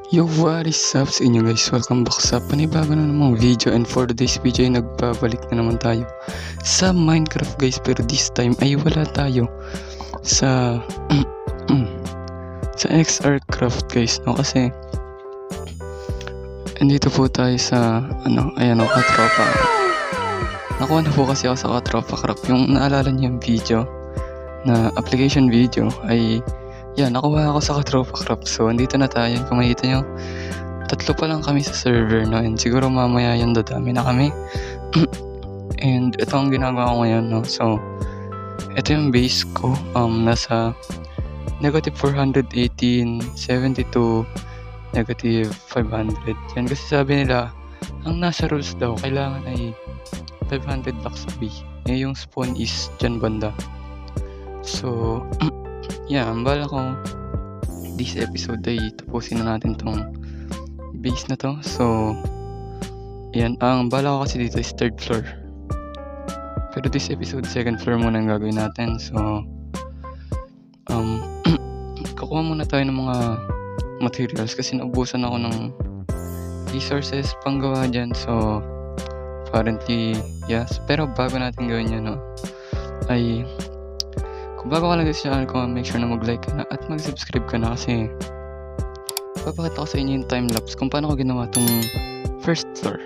Yo, what is up sa inyo guys? Welcome back sa panibago na namang video, and for today's video ay nagbabalik na naman tayo sa Minecraft guys, pero this time ay wala tayo sa sa XR Craft guys, no? Kasi andito po tayo sa ayan o, Katropa. Nakuha na po kasi ako sa Katropa Craft. Yung naalala niyo yung video na application video ay yan, nakuha ako sa Katropa Craft. So, andito na tayo. Kung makikita nyo, 3 pa lang kami sa server, no? And siguro mamaya yan, dadami na kami. And ito ang ginagawa ko ngayon, no? So, ito yung base ko. Nasa negative 418, 72, negative 500. Yan, kasi sabi nila, ang nasa rules daw, kailangan ay 500 blocks away. Yung spawn is dyan banda. So, yeah, ang bala ko this episode ay tapusin na natin tong base na to. So, yan, ang bala ko kasi dito is 3rd floor. Pero this episode, 2nd floor muna ang gagawin natin. So, kukuha muna tayo ng mga materials kasi naubusan ako ng resources panggawa dyan. So, apparently, yes. Pero bago natin gawin yan, no, ay kung bago ka lang sa channel ko, make sure na mag-like ka na at mag-subscribe ka na kasi papakita ko sa inyo yung time-lapse kung paano ko ginawa tong 1st floor.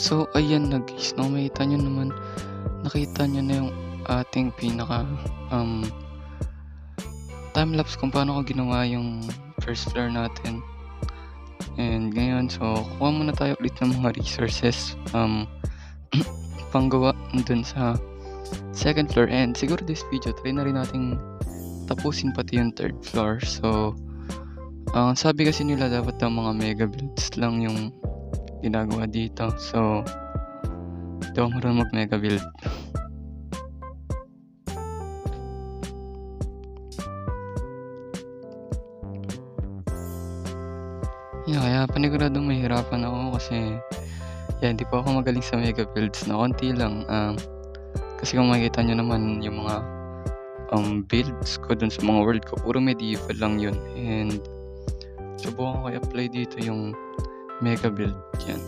So, ayan na guys, no, nakita nyo na yung ating pinaka time-lapse kung paano ko ginawa yung 1st floor natin. And ngayon, so, kuha muna tayo ulit ng mga resources panggawa dun sa 2nd floor. And siguro this video, try na rin nating tapusin pati yung 3rd floor. So, sabi kasi nila dapat daw mga mega builds lang yung ginagawa dito. So, ito ako marunong mag-mega build. Yeah, kaya paniguradong mahirapan ako kasi hindi pa ako magaling sa mega builds na konti lang. Kasi kung makikita nyo naman yung mga builds ko dun sa mga world ko, puro medieval lang yun. And subukan ko i-apply dito yung mega build yan.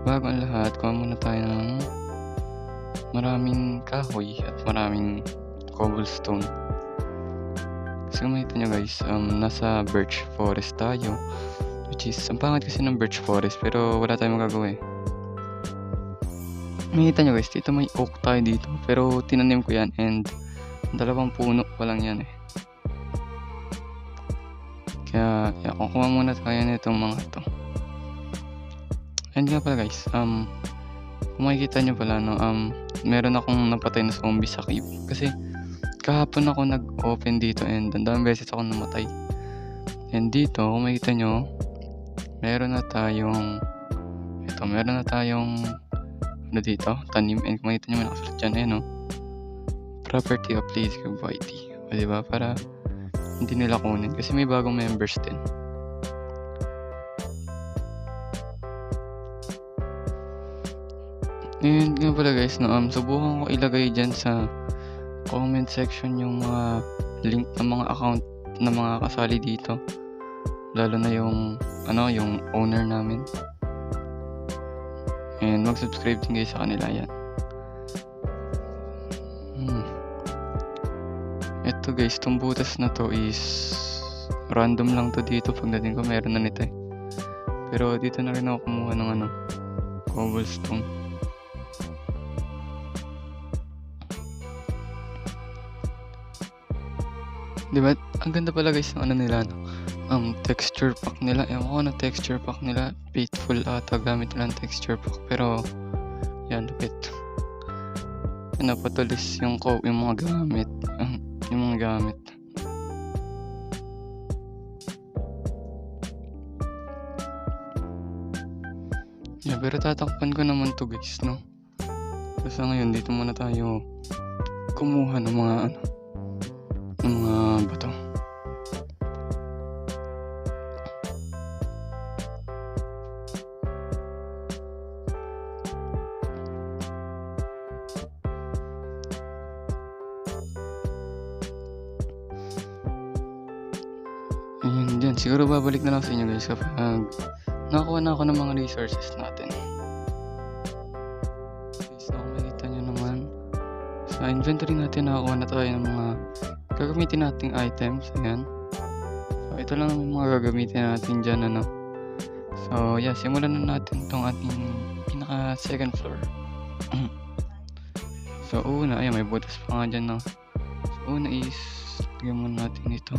Bago ang lahat, kuha muna tayo ng maraming kahoy at maraming cobblestone. Kasi kung makita nyo guys, nasa birch forest tayo, which is, ang pangit kasi ng birch forest, pero wala tayong magagawa eh. Makita nyo guys, dito may oak tayo dito, pero tinanim ko yan and 2 puno pa lang yan eh. Kaya, kukuha muna tayo nitong mga to. And nga pala guys, kung makikita nyo pala, no, meron akong napatay na zombie sa cave. Kasi, kahapon ako nag-open dito and ang daming beses ako namatay. And dito, kung makikita nyo, meron na tayong dito, tanim. And kung makikita nyo, may nakasulat dyan, no, property of Lazy Cave YT. O diba, para hindi nila kunin kasi may bagong members din. Ngayon nga pala guys, no, subukan ko ilagay dyan sa comment section yung mga link ng mga account na mga kasali dito. Lalo na yung yung owner namin. And mag-subscribe din guys sa kanila yan. Ito guys, itong butas na to is random lang to dito. Pagdating ko meron na nito eh. Pero dito na rin ako kumuha ng cobblestone. Diba? Ang ganda pala guys ng nila, texture pack nila. Ewan ko na texture pack nila. Faithful ata gamit nila ang texture pack. Pero, yan, lupit. Napatulis yung mga gamit. Yung mga gamit. Yeah, pero tatakpan ko naman to guys, no? Kasi ngayon, dito muna tayo kumuha ng mga bato. Ayun dyan. Siguro babalik na lang sa inyo guys kapag nakakuha na ako ng mga resources natin. Okay, so kung makikita nyo naman sa inventory natin nakakuha na tayo ng mga gagamitin nating items. Ayan. So ito lang yung mga gagamitin natin dyan. So yeah, simulan na natin tong ating pinaka second floor. So una, ayan, may butas pa nga dyan. So una is lagyan muna natin ito.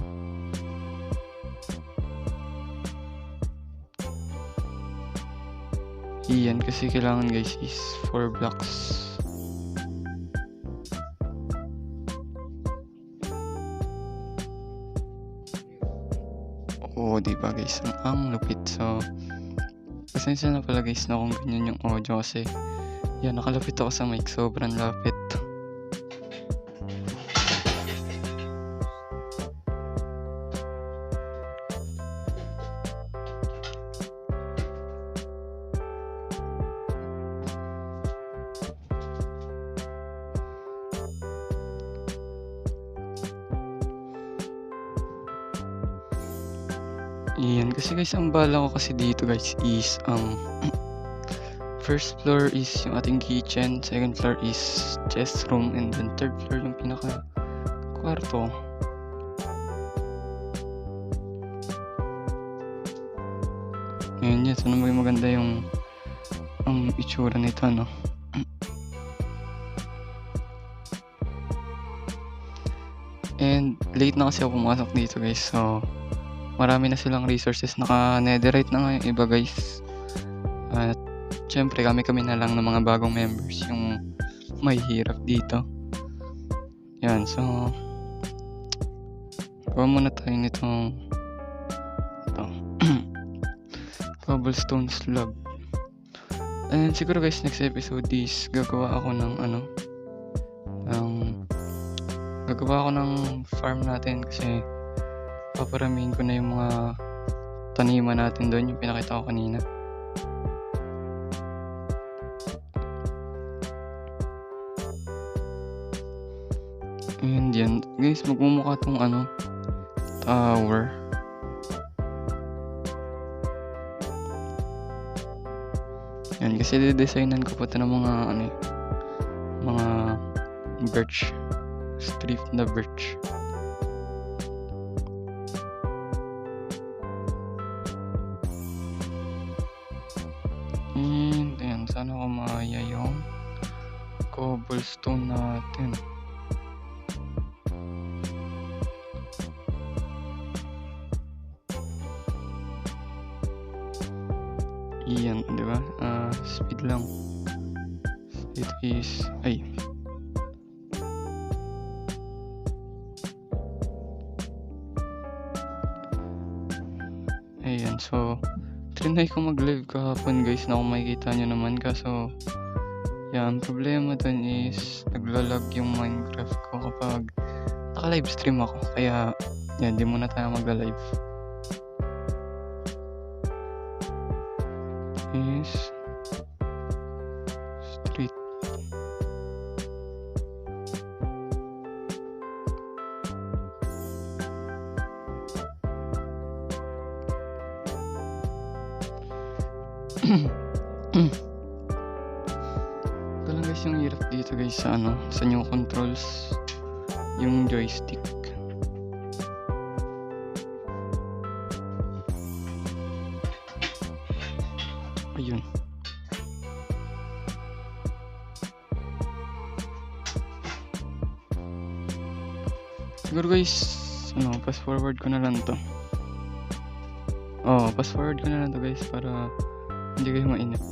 Iyan kasi kailangan guys is 4 blocks. Oo, diba guys? Ang lupit. So, pasensya na pala guys na kung ganyan yung audio kasi yan, nakalapit ako sa mic. Sobrang lapit. Iyan, kasi guys, ang bala ko kasi dito guys is first floor is yung ating kitchen, second floor is chest room, and then third floor yung pinaka kwarto. Ayan yan, sana maganda yung itsura nito, no? And late na kasi ako pumasok dito guys, so marami na silang resources. Naka-netherite na nga yung iba guys. At syempre kami na lang ng mga bagong members yung may hirap dito. Yan, so gawa muna tayo nitong cobblestone slab. And siguro guys, next episode is gagawa ako ng farm natin kasi paparamihin ko na yung mga taniman natin doon, yung pinakita ko kanina. And yan guys, magmumukha tong tower. Yan, kasi didesignan ko pa ito ng mga birch, strip na birch. And ayan, sana kumaya yung cobblestone natin. Iyan, di ba? Speed lang. It is, ayan, so trinay ko mag-live kahapon guys na kung makikita nyo naman, kaso yan, problema dun is naglalag yung Minecraft ko kapag naka-livestream ako, kaya Yan, di muna tayo magla-live. Is street. Ito lang guys yung hirap dito guys sa sa new controls, yung joystick. Ayun. Siguro guys, fast forward ko na lang to. Fast forward ko na lang to guys para hindi kayo mainip.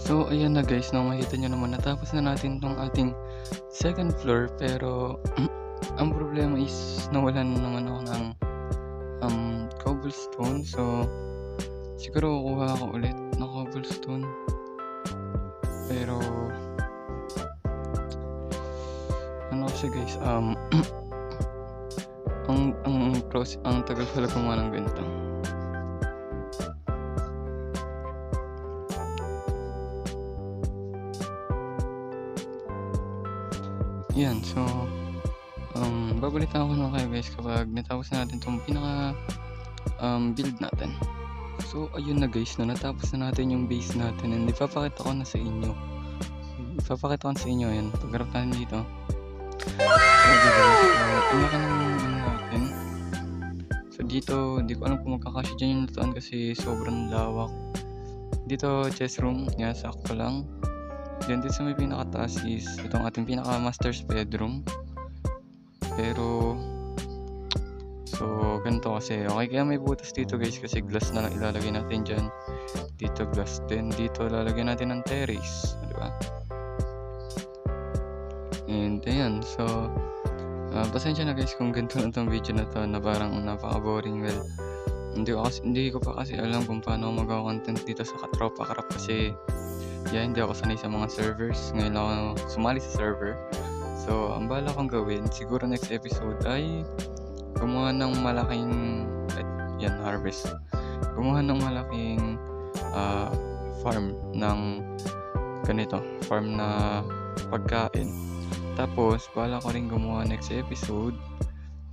So, ayan na guys, makita nyo naman, natapos na natin tong ating second floor, pero ang problema is nawalan naman ako ng cobblestone. So, siguro kukuha ako ulit ng cobblestone. Pero, kasi guys, ang tagal pala gumawa ng ganito. Yan, so babalitaan ko na kayo guys kapag natapos na natin itong pinaka build natin. So ayun na guys, natapos na natin yung base natin, and ipapakita ko na sa inyo. Yan, pag-harap natin dito. So pinaka ng natin. So dito, hindi ko alam kung magkakasya dyan yung lutuan kasi sobrang lawak. Dito chest room, yan, sakto lang. Then dito sa may pinakataas is itong ating pinaka master's bedroom. Pero so ganito kasi, okay, kaya may butas dito guys kasi glass na lang ilalagay natin dyan. Dito glass, then dito lalagyan natin ng terrace, di ba? And ayan, so pasensya na guys kung ganito lang tong video na to na parang napaka-boring. Well, hindi ko pa kasi alam kung paano magawa content dito sa Katropa Krap kasi hindi ako sanay sa mga servers. Ngayon ako sumali sa server. So, ang bala kong gawin, siguro next episode ay gumawa ng malaking harvest. Gumawa ng malaking farm ng ganito, farm na pagkain. Tapos, bala ko rin gumawa next episode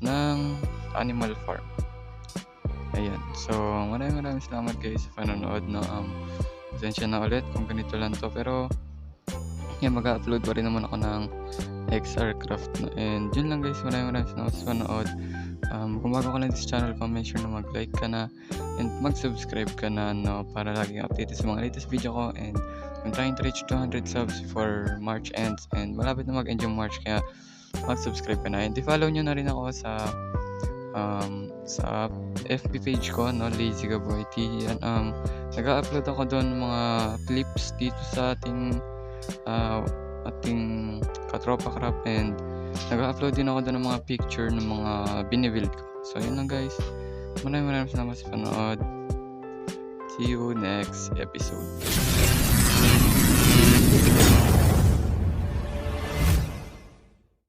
ng animal farm. Ayan. So, maraming salamat guys sa panonood na pasensya na ulit kung ganito lang to, pero yan, mag-upload pa rin naman ako ng XR Craft na. And yun lang guys, maraming salamat sa panood. Kung bago ka lang sa channel ko, make sure na mag-like ka na and mag-subscribe ka na para laging updated sa mga latest video ko. And I'm trying to reach 200 subs before March ends, and malapit na mag-end yung March, kaya mag-subscribe ka na. And i-follow nyo na rin ako sa FB page ko, Lazy Gaboy T. Yan, nag-upload ako doon mga clips dito sa ating Katropa Krap, and nag-upload din ako doon ng mga picture ng mga binibuild ko. So yun lang guys, maraming salamat sa panood. See you next episode.